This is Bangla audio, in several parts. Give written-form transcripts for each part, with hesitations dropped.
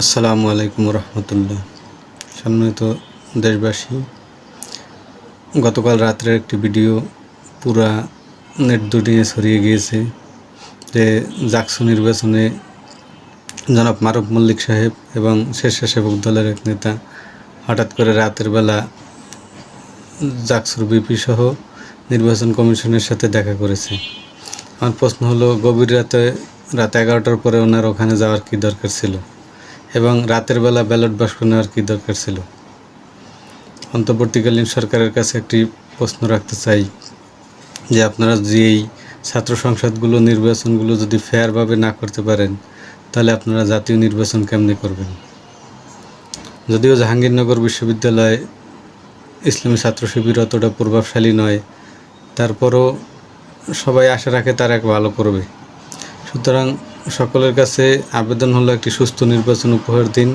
আসসালামু আলাইকুম রহমতুল্লাহ। সম্মানিত দেশবাসী, গতকাল রাত্রের একটি ভিডিও পুরা নেট দুনিয়ে ছড়িয়ে গিয়েছে যে জাকসু নির্বাচনে জনাব মারুফ মল্লিক সাহেব এবং স্বেচ্ছাসেবক দলের এক নেতা হঠাৎ করে রাতের বেলা জাকসুর বিপি সহ নির্বাচন কমিশনের সাথে দেখা করেছে। আমার প্রশ্ন হলো, গভীর রাত 11টার পরে ওনার ওখানে যাওয়ার কী দরকার ছিল এবং রাতের বেলা ব্যালট বাক্স নেওয়ার কী দরকার ছিল? অন্তর্বর্তীকালীন সরকারের কাছে একটি প্রশ্ন রাখতে চাই যে আপনারা যে এই ছাত্র সংসদগুলো নির্বাচনগুলো যদি ফেয়ারভাবে না করতে পারেন, তাহলে আপনারা জাতীয় নির্বাচন কেমনে করবেন? যদিও জাহাঙ্গীরনগর বিশ্ববিদ্যালয় ইসলামী ছাত্র শিবির অতটা প্রভাবশালী নয়, তারপরও সবাই আশা রাখে তারা এক ভালো করবে। সুতরাং সকলের কাছে আবেদন হলো একটি সুস্থ নির্বাচন উপহার দিন,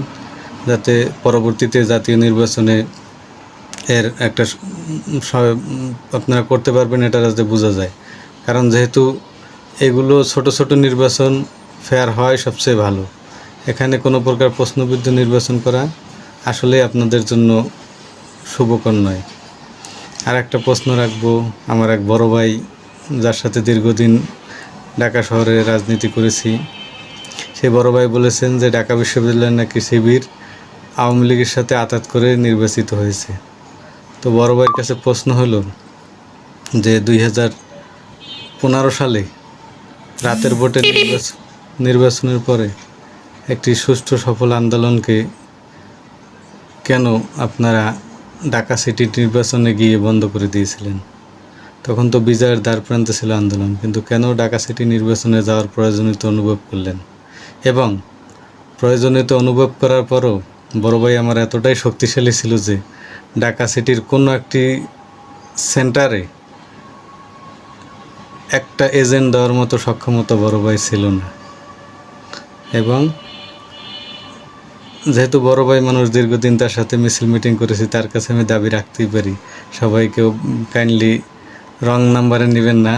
যাতে পরবর্তীতে জাতীয় নির্বাচনে এর একটা আপনারা করতে পারবেন, এটা যাতে বোঝা যায়। কারণ যেহেতু এগুলো ছোট ছোট নির্বাচন, ফেয়ার হয় সবচেয়ে ভালো। এখানে কোনো প্রকার প্রশ্নবিদ্ধ নির্বাচন করা আসলে আপনাদের জন্য শুভকর নয়। আর একটা প্রশ্ন রাখবো, আমার এক বড় ভাই যার সাথে দীর্ঘদিন ঢাকা শহরে রাজনীতি করেছি, সেই বড় ভাই বলেছেন যে ঢাকা বিশ্ববিদ্যালয় নাকি শিবির আওয়ামী লীগের সাথে আঁতাত করে নির্বাচিত হয়েছে। তো বড় ভাইয়ের কাছে প্রশ্ন হলো যে 2015 সালে রাতের ভোটে নির্বাচনের পরে একটি সুষ্ঠু সফল আন্দোলনকে কেন আপনারা ঢাকা সিটি নির্বাচনে গিয়ে বন্ধ করে দিয়েছিলেন? তখন তো বিজয়ের দ্বার প্রান্তে ছিল আন্দোলন, কিন্তু কেন ঢাকা সিটি নির্বাচনে যাওয়ার প্রয়োজনীয়তা অনুভব করলেন? এবং প্রয়োজনীয়তা অনুভব করার পরও বড় ভাই আমার এতটাই শক্তিশালী ছিল যে ঢাকা সিটির কোনো একটি সেন্টারে একটা এজেন্ট দেওয়ার মতো সক্ষমতা বড় ভাই ছিল না। এবং যেহেতু বড় ভাই মানুষ, দীর্ঘদিন তার সাথে মিছিল মিটিং করেছি, তার কাছে আমি দাবি রাখতেই পারি। সবাইকেও কাইন্ডলি রং নাম্বারে নেবেন না,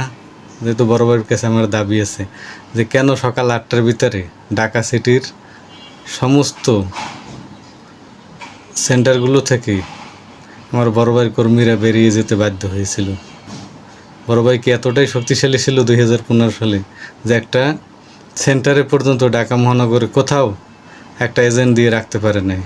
যেহেতু বড় ভাইয়ের কাছে আমার দাবি আছে যে কেন সকাল 8টার ভিতরে ঢাকা সিটির সমস্ত সেন্টারগুলো থেকে আমার বড় ভাইয়ের কর্মীরা বেরিয়ে যেতে বাধ্য হয়েছিল। বড় ভাই কি এতটাই শক্তিশালী ছিল 2015 সালে যে একটা সেন্টারে পর্যন্ত ঢাকা মহানগরে কোথাও একটা এজেন্ট দিয়ে রাখতে পারে নাই?